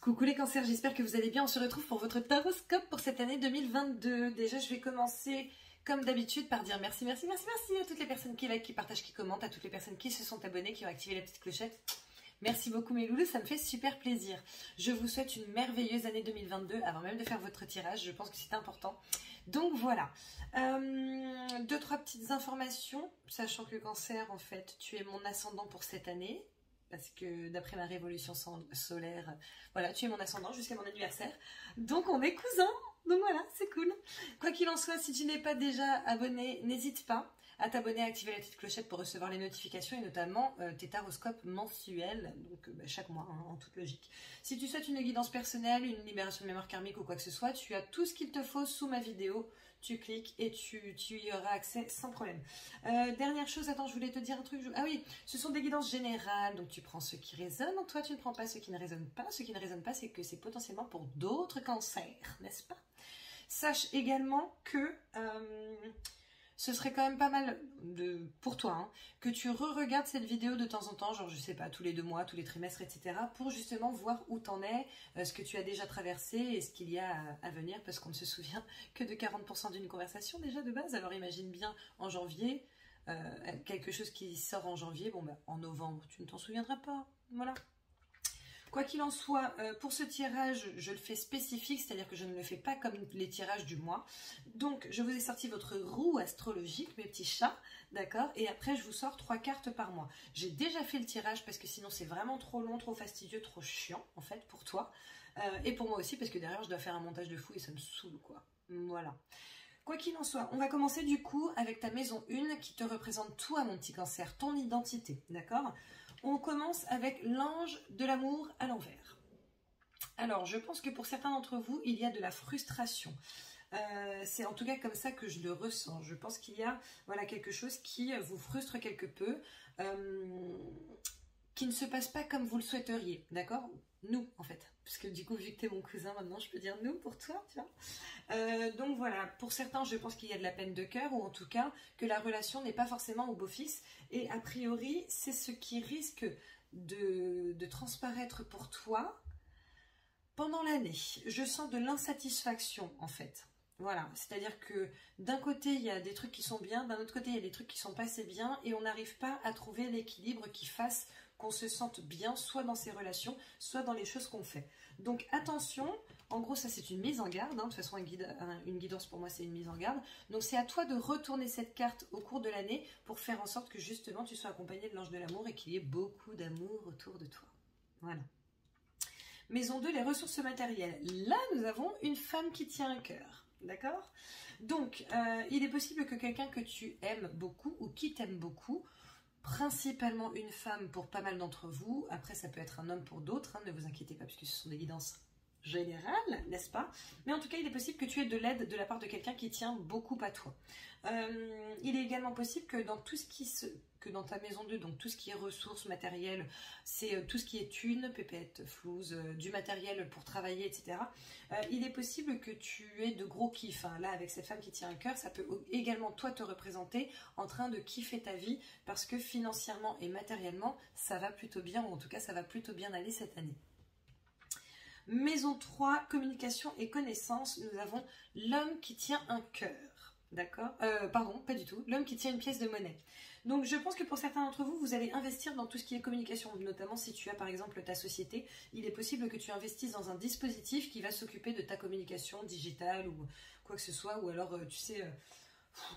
Coucou les cancers, j'espère que vous allez bien. On se retrouve pour votre taroscope pour cette année 2022. Déjà, je vais commencer comme d'habitude par dire merci à toutes les personnes qui likent, qui partagent, qui commentent, à toutes les personnes qui se sont abonnées, qui ont activé la petite clochette. Merci beaucoup mes loulous, ça me fait super plaisir. Je vous souhaite une merveilleuse année 2022 avant même de faire votre tirage, je pense que c'est important. Donc voilà, deux, trois petites informations, sachant que cancer, en fait, tu es mon ascendant pour cette année. Parce que d'après ma révolution solaire, voilà, tu es mon ascendant jusqu'à mon anniversaire. Donc on est cousins. Donc voilà, c'est cool. Quoi qu'il en soit, si tu n'es pas déjà abonné, n'hésite pas à t'abonner, à activer la petite clochette pour recevoir les notifications et notamment tes taroscopes mensuels, donc chaque mois, hein, en toute logique. Si tu souhaites une guidance personnelle, une libération de mémoire karmique ou quoi que ce soit, tu as tout ce qu'il te faut sous ma vidéo. Tu cliques et tu y auras accès sans problème. Dernière chose, attends, je voulais te dire un truc. Ah oui, ce sont des guidances générales, donc tu prends ce qui résonne en toi, tu ne prends pas ce qui ne résonne pas. Ce qui ne résonne pas, c'est que c'est potentiellement pour d'autres cancers, n'est-ce pas? Sache également que ce serait quand même pas mal pour toi, hein, que tu re-regardes cette vidéo de temps en temps, genre je sais pas, tous les 2 mois, tous les trimestres, etc. pour justement voir où t'en es, ce que tu as déjà traversé et ce qu'il y a à venir, parce qu'on ne se souvient que de 40% d'une conversation déjà de base. Alors imagine bien en janvier, quelque chose qui sort en janvier, bon bah en novembre tu ne t'en souviendras pas, voilà. Quoi qu'il en soit, pour ce tirage, je le fais spécifique, c'est-à-dire que je ne le fais pas comme les tirages du mois. Donc, je vous ai sorti votre roue astrologique, mes petits chats, d'accord? Et après, je vous sors 3 cartes par mois. J'ai déjà fait le tirage parce que sinon, c'est vraiment trop long, trop fastidieux, trop chiant, en fait, pour toi. Et pour moi aussi, parce que derrière, je dois faire un montage de fou et ça me saoule, quoi. Voilà. Quoi qu'il en soit, on va commencer du coup avec ta maison 1 qui te représente toi, mon petit cancer, ton identité, d'accord? On commence avec l'ange de l'amour à l'envers. Alors, je pense que pour certains d'entre vous, il y a de la frustration. C'est en tout cas comme ça que je le ressens. Je pense qu'il y a voilà, quelque chose qui vous frustre quelque peu, qui ne se passe pas comme vous le souhaiteriez, d'accord? Nous, en fait. Parce que du coup, vu que tu es mon cousin, maintenant, je peux dire nous pour toi, tu vois. Donc voilà, pour certains, je pense qu'il y a de la peine de cœur, ou en tout cas, que la relation n'est pas forcément au beau fixe. Et a priori, c'est ce qui risque de transparaître pour toi pendant l'année. Je sens de l'insatisfaction, en fait. Voilà, c'est-à-dire que d'un côté, il y a des trucs qui sont bien, d'un autre côté, il y a des trucs qui sont pas assez bien, et on n'arrive pas à trouver l'équilibre qui fasse qu'on se sente bien, soit dans ses relations, soit dans les choses qu'on fait. Donc attention, en gros ça c'est une mise en garde, hein. De toute façon une guidance pour moi c'est une mise en garde. Donc c'est à toi de retourner cette carte au cours de l'année pour faire en sorte que justement tu sois accompagné de l'ange de l'amour et qu'il y ait beaucoup d'amour autour de toi. Voilà. Maison 2, les ressources matérielles. Là nous avons une femme qui tient un cœur. D'accord? Donc il est possible que quelqu'un que tu aimes beaucoup ou qui t'aime beaucoup, principalement une femme pour pas mal d'entre vous, après ça peut être un homme pour d'autres, hein, ne vous inquiétez pas puisque ce sont des guidances générales, n'est-ce pas? Mais en tout cas il est possible que tu aies de l'aide de la part de quelqu'un qui tient beaucoup à toi. Il est également possible que dans tout ce qui que dans ta maison 2, donc tout ce qui est ressources matérielles, c'est tout ce qui est thunes, pépettes, flouses, du matériel pour travailler, etc. Il est possible que tu aies de gros kiffs. Hein. Là, avec cette femme qui tient un cœur, ça peut également, toi, te représenter en train de kiffer ta vie parce que financièrement et matériellement, ça va plutôt bien, ou en tout cas, ça va plutôt bien aller cette année. Maison 3, communication et connaissances, nous avons l'homme qui tient un cœur. D'accord, pardon, pas du tout. L'homme qui tient une pièce de monnaie. Donc je pense que pour certains d'entre vous, vous allez investir dans tout ce qui est communication. Notamment si tu as par exemple ta société, il est possible que tu investisses dans un dispositif qui va s'occuper de ta communication digitale ou quoi que ce soit. Ou alors, tu sais,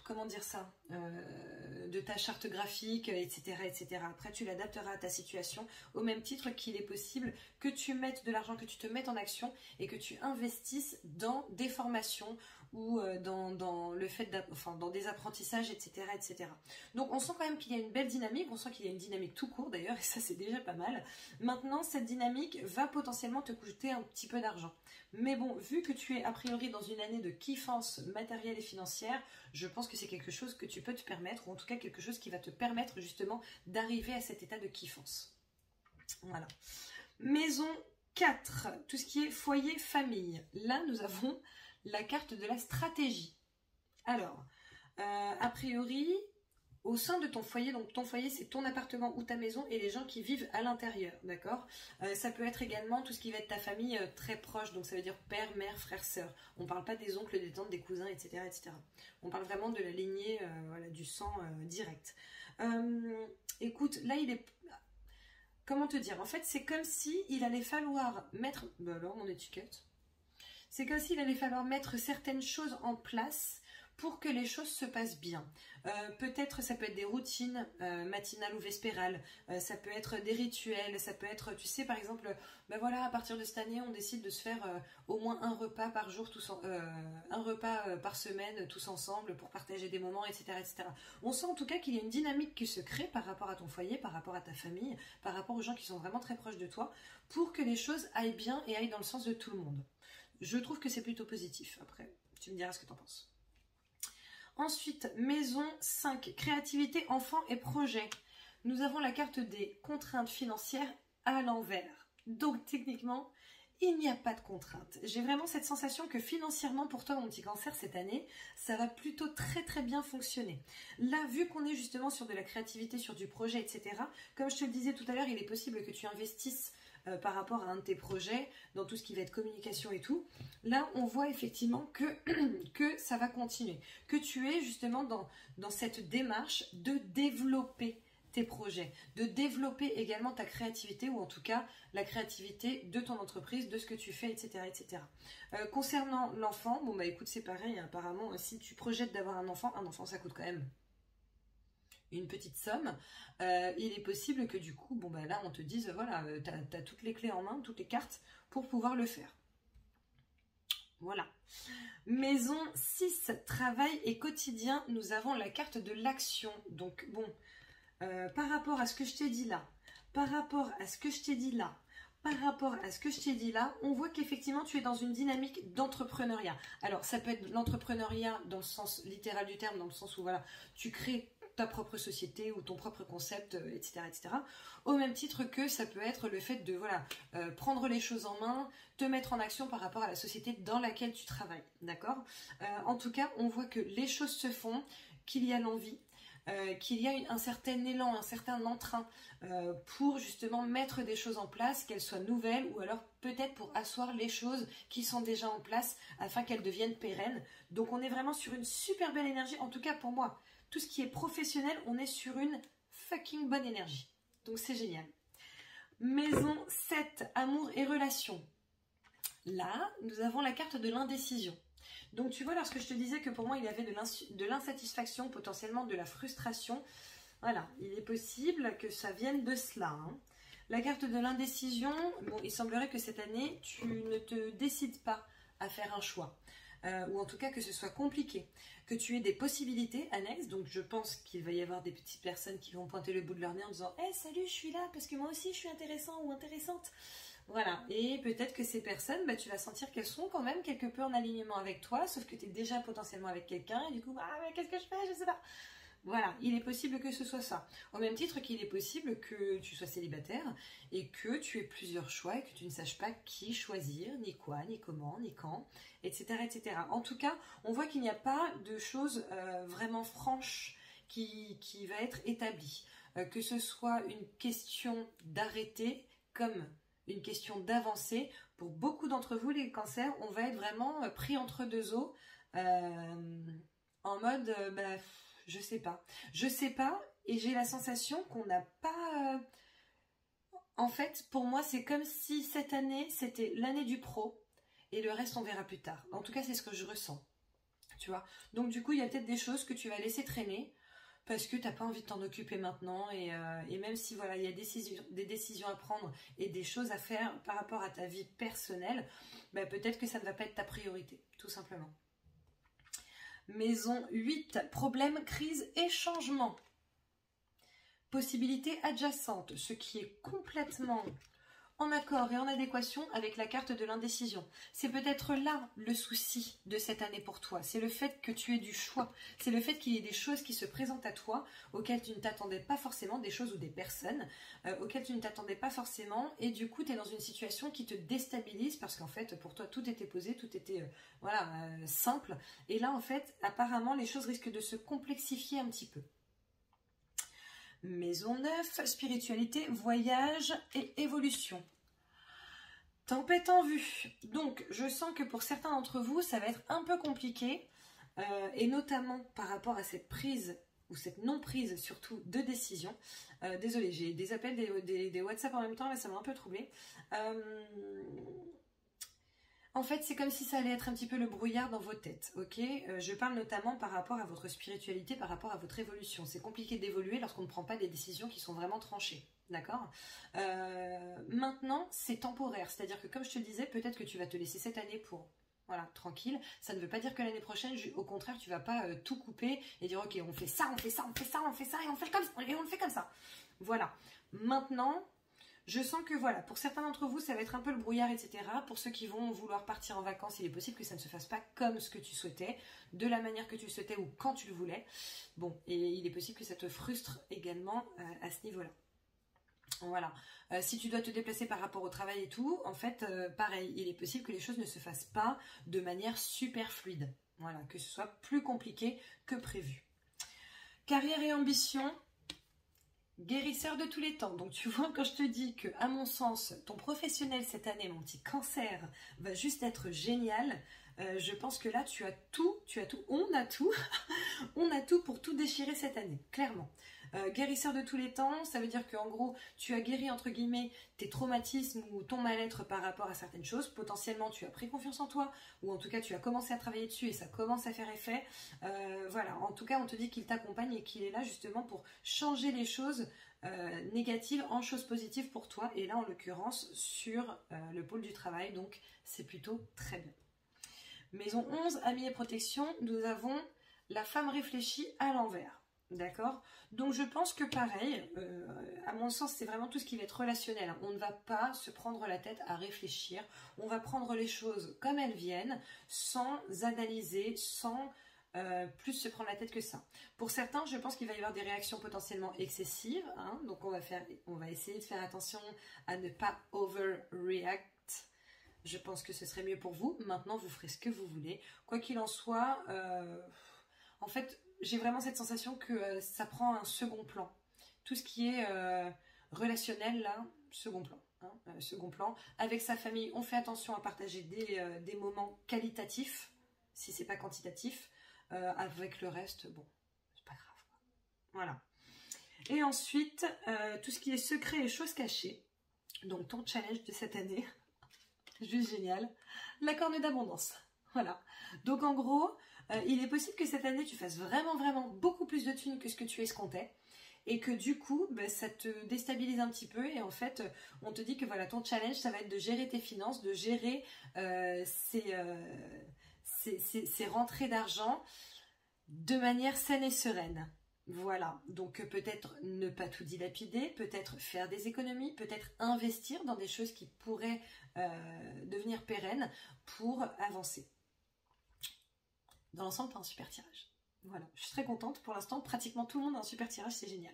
comment dire ça, de ta charte graphique, etc., etc. Après, tu l'adapteras à ta situation, au même titre qu'il est possible que tu mettes de l'argent, que tu te mettes en action et que tu investisses dans des formations ou dans le fait dans des apprentissages, etc., etc. Donc, on sent quand même qu'il y a une belle dynamique, on sent qu'il y a une dynamique tout court d'ailleurs, et ça, c'est déjà pas mal. Maintenant, cette dynamique va potentiellement te coûter un petit peu d'argent. Mais bon, vu que tu es a priori dans une année de kiffance matérielle et financière, je pense que c'est quelque chose que tu peux te permettre, ou en tout cas quelque chose qui va te permettre justement d'arriver à cet état de kiffance. Voilà. Maison 4, tout ce qui est foyer, famille. Là, nous avons la carte de la stratégie. Alors, a priori, au sein de ton foyer. Donc ton foyer, c'est ton appartement ou ta maison et les gens qui vivent à l'intérieur, d'accord? Ça peut être également tout ce qui va être ta famille très proche, donc ça veut dire père, mère, frère, sœur. On ne parle pas des oncles, des tantes, des cousins, etc. etc. On parle vraiment de la lignée, voilà, du sang direct. Écoute, là il est... Comment te dire? En fait, c'est comme si il allait falloir mettre... Ben alors, mon étiquette. C'est comme s'il allait falloir mettre certaines choses en place pour que les choses se passent bien. Peut-être ça peut être des routines matinales ou vespérales, ça peut être des rituels, ça peut être, tu sais, par exemple, ben voilà, à partir de cette année, on décide de se faire au moins un repas par jour, un repas par semaine, tous ensemble, pour partager des moments, etc., etc. On sent en tout cas qu'il y a une dynamique qui se crée par rapport à ton foyer, par rapport à ta famille, par rapport aux gens qui sont vraiment très proches de toi, pour que les choses aillent bien et aillent dans le sens de tout le monde. Je trouve que c'est plutôt positif. Après, tu me diras ce que tu en penses. Ensuite, maison 5, créativité, enfants et projets. Nous avons la carte des contraintes financières à l'envers. Donc, techniquement, il n'y a pas de contraintes. J'ai vraiment cette sensation que financièrement, pour toi, mon petit cancer, cette année, ça va plutôt très très bien fonctionner. Là, vu qu'on est justement sur de la créativité, sur du projet, etc., comme je te le disais tout à l'heure, il est possible que tu investisses par rapport à un de tes projets, dans tout ce qui va être communication et tout. Là, on voit effectivement que ça va continuer, que tu es justement dans cette démarche de développer tes projets, de développer également ta créativité, ou en tout cas la créativité de ton entreprise, de ce que tu fais, etc. etc. Concernant l'enfant, bon bah écoute, c'est pareil, hein, apparemment, si tu projettes d'avoir un enfant ça coûte quand même une petite somme, il est possible que du coup, bon bah là on te dise, voilà, t'as toutes les clés en main, toutes les cartes pour pouvoir le faire. Voilà. Maison 6, travail et quotidien, nous avons la carte de l'action. Donc bon, par rapport à ce que je t'ai dit là, par rapport à ce que je t'ai dit là, par rapport à ce que je t'ai dit là, on voit qu'effectivement tu es dans une dynamique d'entrepreneuriat. Alors ça peut être l'entrepreneuriat dans le sens littéral du terme, dans le sens où voilà, tu crées ta propre société ou ton propre concept, etc., etc. Au même titre que ça peut être le fait de voilà, prendre les choses en main, te mettre en action par rapport à la société dans laquelle tu travailles, d'accord? En tout cas, on voit que les choses se font, qu'il y a l'envie, qu'il y a un certain élan, un certain entrain pour justement mettre des choses en place, qu'elles soient nouvelles ou alors peut-être pour asseoir les choses qui sont déjà en place afin qu'elles deviennent pérennes. Donc on est vraiment sur une super belle énergie, en tout cas pour moi. Tout ce qui est professionnel, on est sur une fucking bonne énergie. Donc c'est génial. Maison 7, amour et relations. Là, nous avons la carte de l'indécision. Donc tu vois, lorsque je te disais que pour moi, il y avait de l'insatisfaction, potentiellement de la frustration, voilà, il est possible que ça vienne de cela. Hein. La carte de l'indécision, bon, il semblerait que cette année, tu ne te décides pas à faire un choix. Ou en tout cas que ce soit compliqué, que tu aies des possibilités annexes. Donc je pense qu'il va y avoir des petites personnes qui vont pointer le bout de leur nez en disant hey, salut, je suis là parce que moi aussi je suis intéressant ou intéressante. Voilà, et peut-être que ces personnes, bah, tu vas sentir qu'elles sont quand même quelque peu en alignement avec toi, sauf que tu es déjà potentiellement avec quelqu'un et du coup, ah mais qu'est-ce que je fais, je sais pas. Voilà, il est possible que ce soit ça. Au même titre qu'il est possible que tu sois célibataire et que tu aies plusieurs choix et que tu ne saches pas qui choisir, ni quoi, ni comment, ni quand, etc. etc. En tout cas, on voit qu'il n'y a pas de choses vraiment franches qui va être établie. Que ce soit une question d'arrêter comme une question d'avancer. Pour beaucoup d'entre vous, les cancers, on va être vraiment pris entre deux eaux en mode... je sais pas, et j'ai la sensation qu'on n'a pas... En fait, pour moi, c'est comme si cette année, c'était l'année du pro, et le reste, on verra plus tard. En tout cas, c'est ce que je ressens, tu vois. Donc, du coup, il y a peut-être des choses que tu vas laisser traîner, parce que tu n'as pas envie de t'en occuper maintenant, et même si, voilà, il y a des décisions à prendre, et des choses à faire par rapport à ta vie personnelle, bah, peut-être que ça ne va pas être ta priorité, tout simplement. Maison 8, problème, crise et changement. Possibilité adjacente, ce qui est complètement en accord et en adéquation avec la carte de l'indécision. C'est peut-être là le souci de cette année pour toi. C'est le fait que tu aies du choix. C'est le fait qu'il y ait des choses qui se présentent à toi auxquelles tu ne t'attendais pas forcément, des choses ou des personnes auxquelles tu ne t'attendais pas forcément. Et du coup, tu es dans une situation qui te déstabilise parce qu'en fait, pour toi, tout était posé, tout était simple. Et là, en fait, apparemment, les choses risquent de se complexifier un petit peu. Maison 9, spiritualité, voyage et évolution. Tempête en vue. Donc, je sens que pour certains d'entre vous, ça va être un peu compliqué, et notamment par rapport à cette prise, ou cette non-prise surtout, de décision. Désolée, j'ai des appels, des WhatsApp en même temps, mais ça m'a un peu troublée. En fait, c'est comme si ça allait être un petit peu le brouillard dans vos têtes, ok? Je parle notamment par rapport à votre spiritualité, par rapport à votre évolution. C'est compliqué d'évoluer lorsqu'on ne prend pas des décisions qui sont vraiment tranchées, d'accord? Maintenant, c'est temporaire, c'est-à-dire que comme je te le disais, peut-être que tu vas te laisser cette année pour... Voilà, tranquille. Ça ne veut pas dire que l'année prochaine, au contraire, tu vas pas tout couper et dire ok, on fait ça, on fait ça, on fait ça, on fait ça et on fait comme ça, et on le fait comme ça. Voilà. Maintenant, je sens que voilà, pour certains d'entre vous, ça va être un peu le brouillard, etc. Pour ceux qui vont vouloir partir en vacances, il est possible que ça ne se fasse pas comme ce que tu souhaitais, de la manière que tu le souhaitais ou quand tu le voulais. Bon, et il est possible que ça te frustre également à ce niveau-là. Voilà. Si tu dois te déplacer par rapport au travail et tout, en fait, pareil, il est possible que les choses ne se fassent pas de manière super fluide. Voilà, que ce soit plus compliqué que prévu. Carrière et ambition, guérisseur de tous les temps. Donc tu vois, quand je te dis que, à mon sens, ton professionnel cette année, mon petit cancer, va juste être génial, je pense que là, tu as tout, on a tout, on a tout pour tout déchirer cette année, clairement. Guérisseur de tous les temps, ça veut dire qu'en gros, tu as guéri, entre guillemets, tes traumatismes ou ton mal-être par rapport à certaines choses. Potentiellement, tu as pris confiance en toi, ou en tout cas, tu as commencé à travailler dessus et ça commence à faire effet. Voilà, en tout cas, on te dit qu'il t'accompagne et qu'il est là justement pour changer les choses négatives en choses positives pour toi. Et là, en l'occurrence, sur le pôle du travail, donc c'est plutôt très bien. Maison 11, amis et protection, nous avons la femme réfléchie à l'envers. D'accord? Donc je pense que pareil, à mon sens, c'est vraiment tout ce qui va être relationnel. On ne va pas se prendre la tête à réfléchir. On va prendre les choses comme elles viennent, sans analyser, sans plus se prendre la tête que ça. Pour certains, je pense qu'il va y avoir des réactions potentiellement excessives. Hein, donc on va essayer de faire attention à ne pas overreact. Je pense que ce serait mieux pour vous. Maintenant, vous ferez ce que vous voulez. Quoi qu'il en soit, en fait... J'ai vraiment cette sensation que ça prend un second plan. Tout ce qui est relationnel, là, second plan. Hein, second plan. Avec sa famille, on fait attention à partager des moments qualitatifs, si c'est pas quantitatif. Avec le reste, bon, c'est pas grave. Voilà. Et ensuite, tout ce qui est secret et choses cachées. Donc, ton challenge de cette année, juste génial, la corne d'abondance. Voilà. Donc, en gros... il est possible que cette année, tu fasses vraiment beaucoup plus de thunes que ce que tu escomptais et que du coup, ça te déstabilise un petit peu et en fait, on te dit que voilà, ton challenge, ça va être de gérer tes finances, de gérer ces rentrées d'argent de manière saine et sereine. Voilà, donc peut-être ne pas tout dilapider, peut-être faire des économies, peut-être investir dans des choses qui pourraient devenir pérennes pour avancer. Dans l'ensemble, tu as un super tirage. Voilà, je suis très contente. Pour l'instant, pratiquement tout le monde a un super tirage, c'est génial.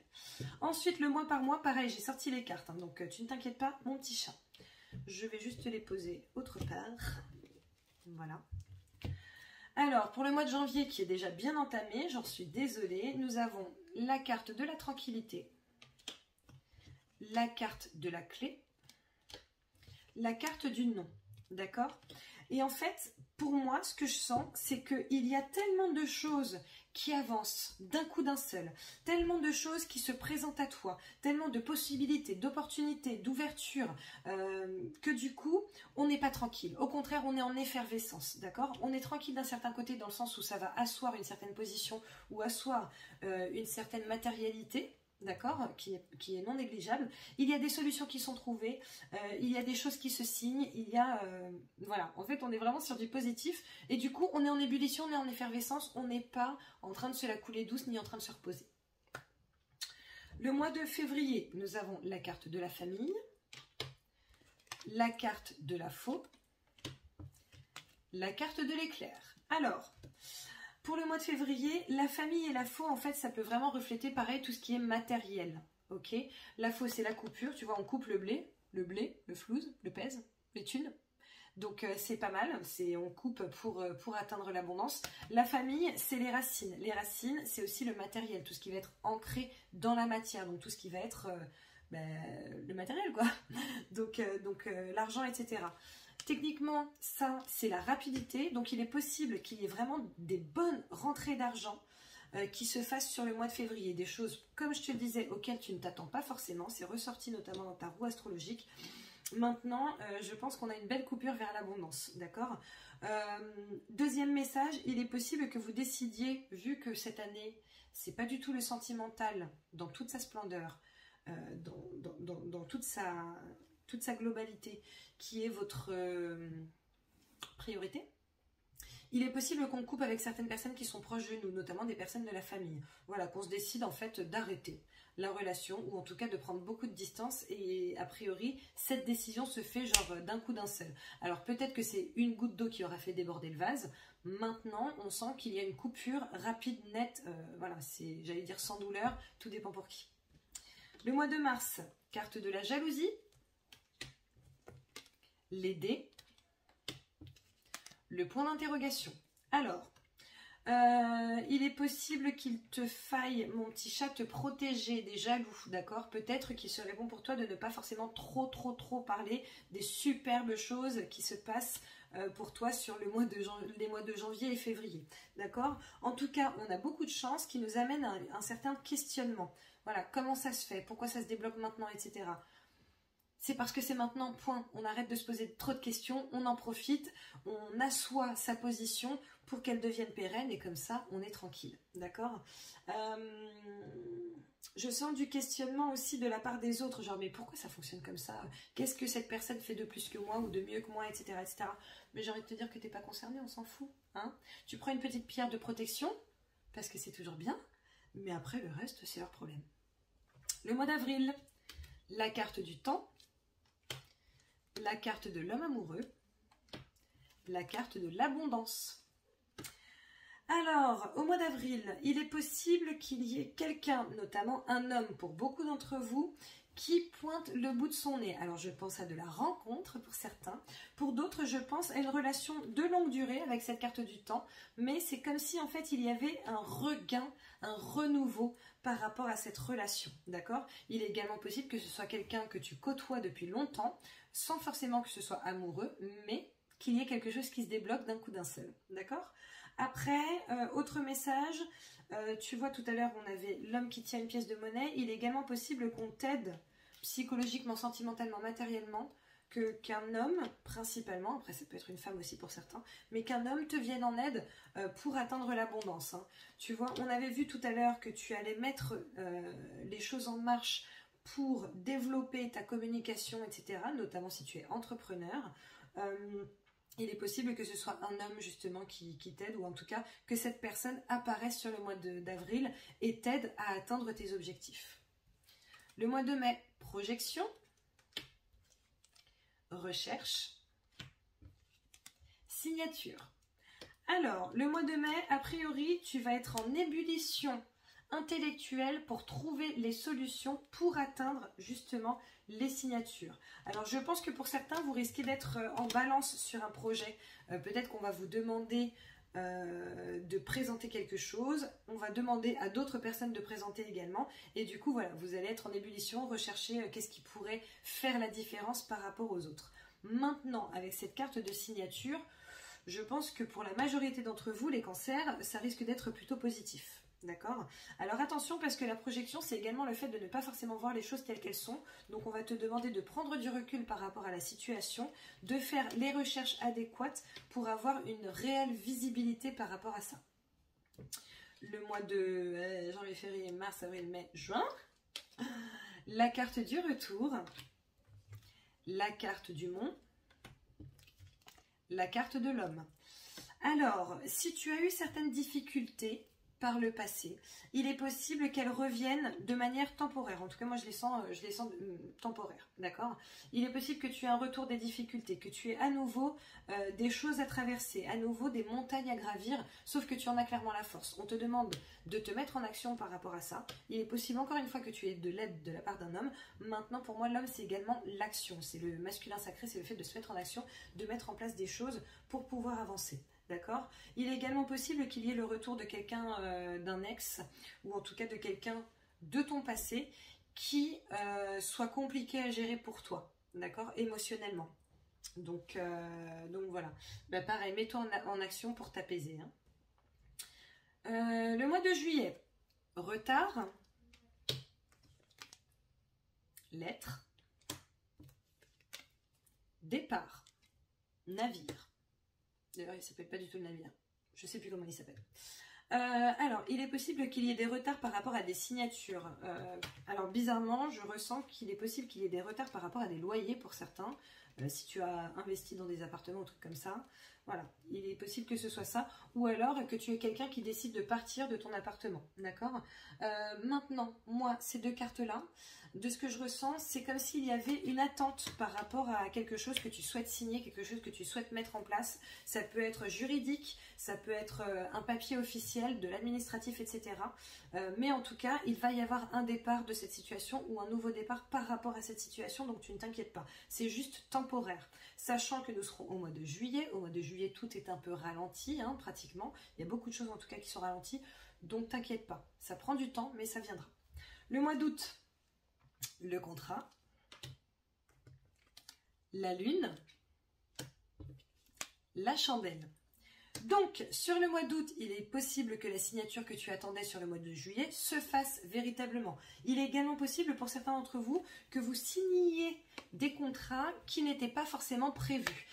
Ensuite, le mois par mois, pareil, j'ai sorti les cartes. Hein, donc, tu ne t'inquiètes pas, mon petit chat. Je vais juste les poser autre part. Voilà. Alors, pour le mois de janvier, qui est déjà bien entamé, j'en suis désolée, nous avons la carte de la tranquillité, la carte de la clé, la carte du non. D'accord ? Et en fait, pour moi, ce que je sens, c'est qu'il y a tellement de choses qui avancent d'un coup d'un seul, tellement de choses qui se présentent à toi, tellement de possibilités, d'opportunités, d'ouverture, que du coup, on n'est pas tranquille. Au contraire, on est en effervescence, d'accord? On est tranquille d'un certain côté dans le sens où ça va asseoir une certaine position ou asseoir une certaine matérialité, d'accord, qui est non négligeable. Il y a des solutions qui sont trouvées, il y a des choses qui se signent, il y a... voilà, en fait, on est vraiment sur du positif, et du coup, on est en ébullition, on est en effervescence, on n'est pas en train de se la couler douce, ni en train de se reposer. Le mois de février, nous avons la carte de la famille, la carte de la faux, la carte de l'éclair. Alors... pour le mois de février, la famille et la faux, en fait, ça peut vraiment refléter, pareil, tout ce qui est matériel, ok? La faux, c'est la coupure, tu vois, on coupe le blé, le flouze, le pèse, les thunes. Donc c'est pas mal, on coupe pour atteindre l'abondance. La famille, c'est les racines. Les racines, c'est aussi le matériel, tout ce qui va être ancré dans la matière, donc tout ce qui va être le matériel, quoi. Donc l'argent, etc. Techniquement, ça, c'est la rapidité. Donc il est possible qu'il y ait vraiment des bonnes rentrées d'argent qui se fassent sur le mois de février. Des choses, comme je te disais, auxquelles tu ne t'attends pas forcément. C'est ressorti notamment dans ta roue astrologique. Maintenant, je pense qu'on a une belle coupure vers l'abondance, d'accord? Deuxième message, il est possible que vous décidiez, vu que cette année, c'est pas du tout le sentimental dans toute sa splendeur, dans toute sa globalité, qui est votre priorité. Il est possible qu'on coupe avec certaines personnes qui sont proches de nous, notamment des personnes de la famille. Voilà, qu'on se décide en fait d'arrêter la relation, ou en tout cas de prendre beaucoup de distance, et a priori, cette décision se fait genre d'un coup d'un seul. Alors peut-être que c'est une goutte d'eau qui aura fait déborder le vase. Maintenant, on sent qu'il y a une coupure rapide, nette, voilà, c'est, j'allais dire sans douleur, tout dépend pour qui. Le mois de mars, carte de la jalousie, les dés, le point d'interrogation. Alors, il est possible qu'il te faille, mon petit chat, te protéger des jaloux, d'accord? Peut-être qu'il serait bon pour toi de ne pas forcément trop parler des superbes choses qui se passent pour toi sur les mois de janvier et février, d'accord? En tout cas, on a beaucoup de chance qui nous amène à un certain questionnement. Voilà, comment ça se fait? Pourquoi ça se débloque maintenant, etc. C'est parce que c'est maintenant, point. On arrête de se poser trop de questions, on en profite, on assoit sa position pour qu'elle devienne pérenne et comme ça, on est tranquille. D'accord? Je sens du questionnement aussi de la part des autres, genre mais pourquoi ça fonctionne comme ça? Qu'est-ce que cette personne fait de plus que moi ou de mieux que moi, etc. etc. Mais j'ai envie de te dire que t'es pas concerné, on s'en fout. Hein? Tu prends une petite pierre de protection, parce que c'est toujours bien, mais après le reste, c'est leur problème. Le mois d'avril, la carte du temps, la carte de l'homme amoureux, la carte de l'abondance. Alors, au mois d'avril, il est possible qu'il y ait quelqu'un, notamment un homme pour beaucoup d'entre vous, qui pointe le bout de son nez. Alors, je pense à de la rencontre pour certains. Pour d'autres, je pense à une relation de longue durée avec cette carte du temps. Mais c'est comme si, en fait, il y avait un regain, un renouveau par rapport à cette relation. D'accord? Il est également possible que ce soit quelqu'un que tu côtoies depuis longtemps, sans forcément que ce soit amoureux, mais qu'il y ait quelque chose qui se débloque d'un coup d'un seul. D'accord? Après, autre message, tu vois tout à l'heure on avait l'homme qui tient une pièce de monnaie, il est également possible qu'on t'aide psychologiquement, sentimentalement, matériellement, qu'un homme, principalement, après ça peut être une femme aussi pour certains, mais qu'un homme te vienne en aide pour atteindre l'abondance. Hein. Tu vois, on avait vu tout à l'heure que tu allais mettre les choses en marche pour développer ta communication, etc., notamment si tu es entrepreneur. Il est possible que ce soit un homme justement qui t'aide, ou en tout cas que cette personne apparaisse sur le mois d'avril et t'aide à atteindre tes objectifs. Le mois de mai, projection, recherche, signature. Alors, le mois de mai, a priori, tu vas être en ébullition intellectuelle pour trouver les solutions pour atteindre justement les signatures. Alors je pense que pour certains vous risquez d'être en balance sur un projet, peut-être qu'on va vous demander de présenter quelque chose, on va demander à d'autres personnes de présenter également, et du coup voilà, vous allez être en ébullition, rechercher qu'est-ce qui pourrait faire la différence par rapport aux autres. Maintenant, avec cette carte de signature, je pense que pour la majorité d'entre vous, les cancers, ça risque d'être plutôt positif. D'accord? Alors attention, parce que la projection, c'est également le fait de ne pas forcément voir les choses telles qu'elles sont. Donc on va te demander de prendre du recul par rapport à la situation, de faire les recherches adéquates pour avoir une réelle visibilité par rapport à ça. Le mois de janvier, février, mars, avril, mai, juin. La carte du retour. La carte du mont. La carte de l'homme. Alors, si tu as eu certaines difficultés par le passé. Il est possible qu'elles reviennent de manière temporaire. En tout cas, moi, je les sens temporaires, d'accord? Il est possible que tu aies un retour des difficultés, que tu aies à nouveau des choses à traverser, à nouveau des montagnes à gravir, sauf que tu en as clairement la force. On te demande de te mettre en action par rapport à ça. Il est possible, encore une fois, que tu aies de l'aide de la part d'un homme. Maintenant, pour moi, l'homme, c'est également l'action. C'est le masculin sacré, c'est le fait de se mettre en action, de mettre en place des choses pour pouvoir avancer. D'accord? Il est également possible qu'il y ait le retour de quelqu'un, d'un ex, ou en tout cas de quelqu'un de ton passé, qui soit compliqué à gérer pour toi, d'accord? Émotionnellement. Donc voilà. Bah, pareil, mets-toi en action pour t'apaiser. Hein. Le mois de juillet, retard, lettre, départ, navire. D'ailleurs, il ne s'appelle pas du tout le navire. Je ne sais plus comment il s'appelle. Alors, il est possible qu'il y ait des retards par rapport à des signatures. Alors, bizarrement, je ressens qu'il est possible qu'il y ait des retards par rapport à des loyers pour certains. Si tu as investi dans des appartements ou trucs comme ça. Voilà, il est possible que ce soit ça. Ou alors que tu aies quelqu'un qui décide de partir de ton appartement. D'accord? Maintenant, moi, ces deux cartes-là, de ce que je ressens, c'est comme s'il y avait une attente par rapport à quelque chose que tu souhaites signer, quelque chose que tu souhaites mettre en place. Ça peut être juridique, ça peut être un papier officiel, de l'administratif, etc. Mais en tout cas, il va y avoir un départ de cette situation ou un nouveau départ par rapport à cette situation, donc tu ne t'inquiètes pas. C'est juste temporaire. Sachant que nous serons au mois de juillet. Au mois de juillet, tout est un peu ralenti, hein, pratiquement. Il y a beaucoup de choses en tout cas qui sont ralenties, donc t'inquiète pas. Ça prend du temps, mais ça viendra. Le mois d'août, le contrat, la lune, la chandelle. Donc, sur le mois d'août, il est possible que la signature que tu attendais sur le mois de juillet se fasse véritablement. Il est également possible pour certains d'entre vous que vous signiez des contrats qui n'étaient pas forcément prévus.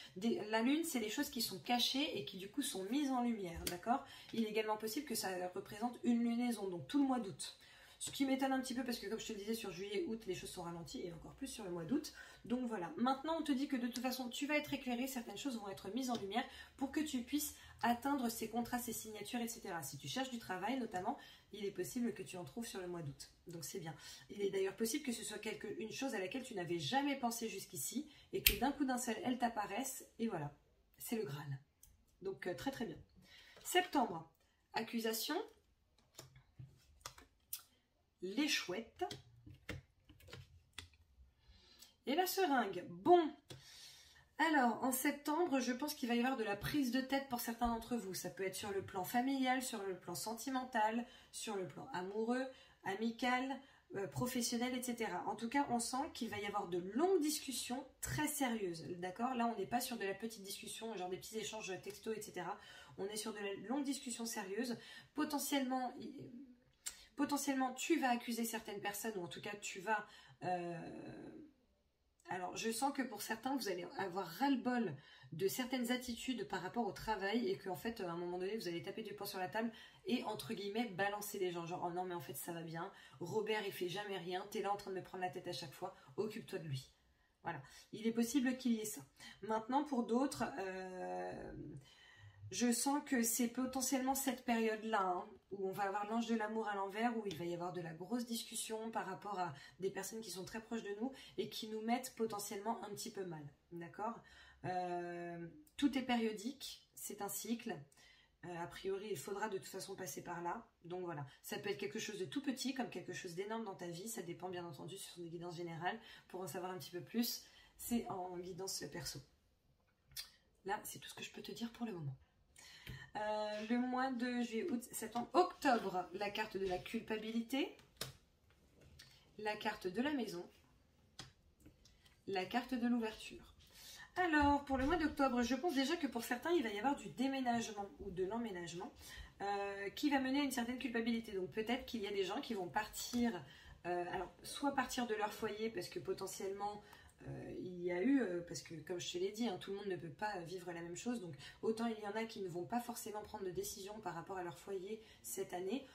La lune, c'est des choses qui sont cachées et qui du coup sont mises en lumière, d'accord? Il est également possible que ça représente une lunaison, donc tout le mois d'août. Ce qui m'étonne un petit peu parce que comme je te le disais, sur juillet, août, les choses sont ralenties et encore plus sur le mois d'août. Donc voilà, maintenant on te dit que de toute façon, tu vas être éclairé, certaines choses vont être mises en lumière pour que tu puisses atteindre ces contrats, ces signatures, etc. Si tu cherches du travail notamment, il est possible que tu en trouves sur le mois d'août. Donc c'est bien. Il est d'ailleurs possible que ce soit une chose à laquelle tu n'avais jamais pensé jusqu'ici et que d'un coup d'un seul, elle t'apparaisse et voilà, c'est le Graal. Donc très très bien. Septembre, accusation, les chouettes et la seringue. Bon, alors en septembre, je pense qu'il va y avoir de la prise de tête pour certains d'entre vous. Ça peut être sur le plan familial, sur le plan sentimental, sur le plan amoureux, amical, professionnel, etc. En tout cas, on sent qu'il va y avoir de longues discussions très sérieuses. D'accord? Là, on n'est pas sur de la petite discussion, genre des petits échanges textos, etc. On est sur de la longue discussion sérieuse. Potentiellement, tu vas accuser certaines personnes, ou en tout cas, tu vas... Alors, je sens que pour certains, vous allez avoir ras-le-bol de certaines attitudes par rapport au travail et qu'en fait, à un moment donné, vous allez taper du poing sur la table et, entre guillemets, balancer les gens. Genre, oh non, mais en fait, ça va bien. Robert, il fait jamais rien. T'es là en train de me prendre la tête à chaque fois. Occupe-toi de lui. Voilà. Il est possible qu'il y ait ça. Maintenant, pour d'autres... je sens que c'est potentiellement cette période-là, hein, où on va avoir l'ange de l'amour à l'envers, où il va y avoir de la grosse discussion par rapport à des personnes qui sont très proches de nous et qui nous mettent potentiellement un petit peu mal. D'accord? Tout est périodique, c'est un cycle. A priori, il faudra de toute façon passer par là. Donc voilà, ça peut être quelque chose de tout petit comme quelque chose d'énorme dans ta vie. Ça dépend bien entendu, ce sont des guidances générales. Pour en savoir un petit peu plus, c'est en guidance perso. Là, c'est tout ce que je peux te dire pour le moment. Le mois de juillet, août, septembre, octobre, la carte de la culpabilité, la carte de la maison, la carte de l'ouverture. Alors, pour le mois d'octobre, je pense déjà que pour certains, il va y avoir du déménagement ou de l'emménagement qui va mener à une certaine culpabilité. Donc peut-être qu'il y a des gens qui vont partir, alors soit partir de leur foyer parce que potentiellement... il y a eu, parce que comme je te l'ai dit, hein, tout le monde ne peut pas vivre la même chose, donc autant il y en a qui ne vont pas forcément prendre de décision par rapport à leur foyer cette année,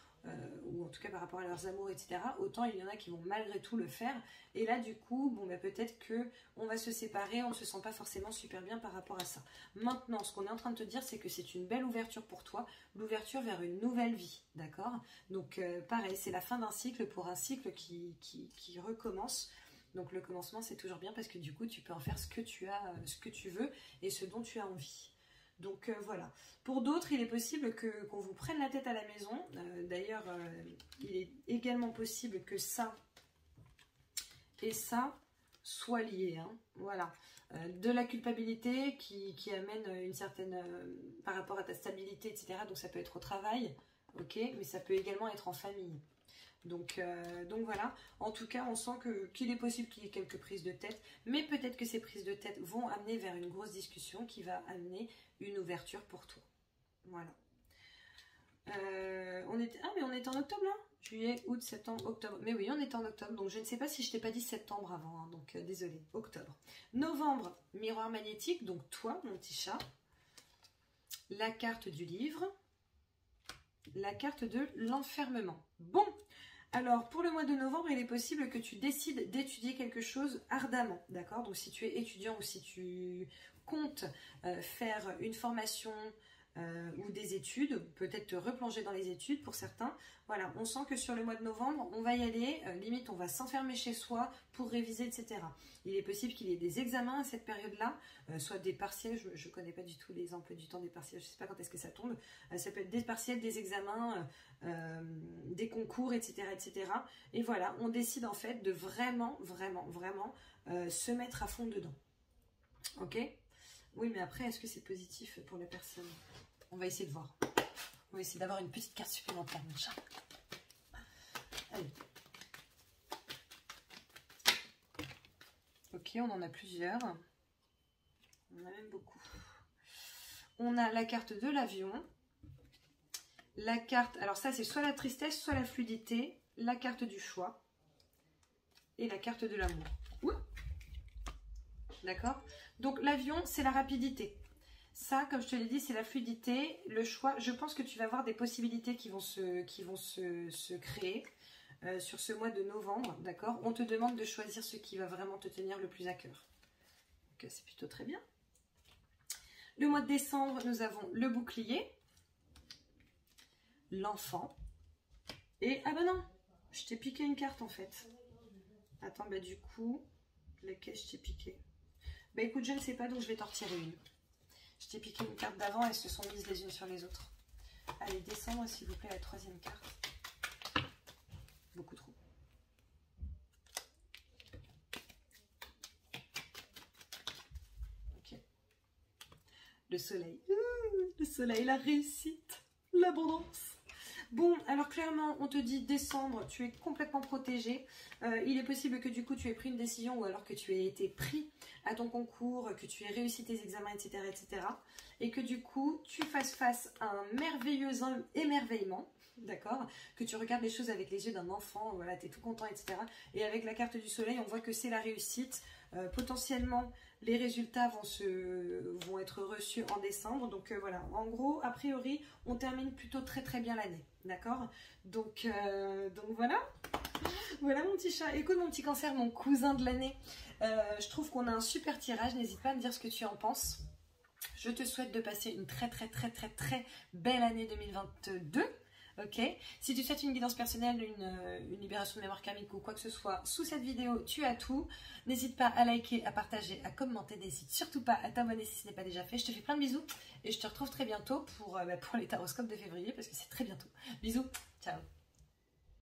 ou en tout cas par rapport à leurs amours, etc., autant il y en a qui vont malgré tout le faire. Et là, du coup, bon, bah, peut-être qu'on va se séparer, on ne se sent pas forcément super bien par rapport à ça. Maintenant, ce qu'on est en train de te dire, c'est que c'est une belle ouverture pour toi, l'ouverture vers une nouvelle vie, d'accord? Donc, pareil, c'est la fin d'un cycle pour un cycle qui recommence. Donc, le commencement, c'est toujours bien parce que du coup, tu peux en faire ce que tu veux et ce dont tu as envie. Donc voilà. Pour d'autres, il est possible qu'on vous prenne la tête à la maison. D'ailleurs, il est également possible que ça et ça soient liés. Hein. Voilà. De la culpabilité qui amène une certaine... par rapport à ta stabilité, etc. Donc ça peut être au travail, ok, mais ça peut également être en famille. Donc voilà, en tout cas on sent qu'il est possible qu'il y ait quelques prises de tête, mais peut-être que ces prises de tête vont amener vers une grosse discussion qui va amener une ouverture pour toi. Voilà. On était en octobre là? Juillet, août, septembre, octobre. Mais oui, on était en octobre, donc je ne sais pas si je t'ai pas dit septembre avant, hein, donc désolé, octobre. Novembre, miroir magnétique, donc toi mon petit chat. La carte du livre. La carte de l'enfermement. Bon, alors pour le mois de novembre, il est possible que tu décides d'étudier quelque chose ardemment, d'accord? Donc si tu es étudiant ou si tu comptes faire une formation ou des études, peut-être te replonger dans les études pour certains, voilà, on sent que sur le mois de novembre, on va y aller, limite on va s'enfermer chez soi pour réviser, etc. Il est possible qu'il y ait des examens à cette période-là, soit des partiels, je ne connais pas du tout les emplois du temps des partiels, je ne sais pas quand est-ce que ça tombe, ça peut être des partiels, des examens, des concours, etc., etc. Et voilà, on décide en fait de vraiment se mettre à fond dedans. Ok? Oui, mais après, est-ce que c'est positif pour les personnes? On va essayer de voir. On va essayer d'avoir une petite carte supplémentaire, mon chat. Allez. Ok, on en a plusieurs. On en a même beaucoup. On a la carte de l'avion. La carte, alors ça c'est soit la tristesse, soit la fluidité. La carte du choix. Et la carte de l'amour. D'accord? Donc l'avion, c'est la rapidité. Ça, comme je te l'ai dit, c'est la fluidité, le choix. Je pense que tu vas avoir des possibilités qui vont se créer sur ce mois de novembre, d'accord? On te demande de choisir ce qui va vraiment te tenir le plus à cœur. Donc c'est plutôt très bien. Le mois de décembre, nous avons le bouclier, l'enfant, et... Ah bah non, je t'ai piqué une carte en fait. Attends, bah du coup, laquelle je t'ai piqué? Bah écoute, je ne sais pas, donc je vais t'en retirer une. Je t'ai piqué une carte d'avant, elles se sont mises les unes sur les autres. Allez, descendre s'il vous plaît la troisième carte. Beaucoup trop. Ok. Le soleil. Le soleil, la réussite, l'abondance. Bon, alors clairement, on te dit décembre, tu es complètement protégé. Il est possible que du coup, tu aies pris une décision ou alors que tu aies été pris à ton concours, que tu aies réussi tes examens, etc., etc. Et que du coup, tu fasses face à un merveilleux émerveillement, d'accord? Que tu regardes les choses avec les yeux d'un enfant, voilà, tu es tout content, etc. Et avec la carte du soleil, on voit que c'est la réussite. Potentiellement, les résultats vont être reçus en décembre. Donc voilà, en gros, a priori, on termine plutôt très très bien l'année. D'accord? Donc voilà. Voilà mon petit chat. Écoute mon petit cancer, mon cousin de l'année. Je trouve qu'on a un super tirage. N'hésite pas à me dire ce que tu en penses. Je te souhaite de passer une très belle année 2022. Ok, si tu souhaites une guidance personnelle, une libération de mémoire karmique ou quoi que ce soit, sous cette vidéo, tu as tout. N'hésite pas à liker, à partager, à commenter. N'hésite surtout pas à t'abonner si ce n'est pas déjà fait. Je te fais plein de bisous et je te retrouve très bientôt pour les taroscopes de février parce que c'est très bientôt. Bisous, ciao.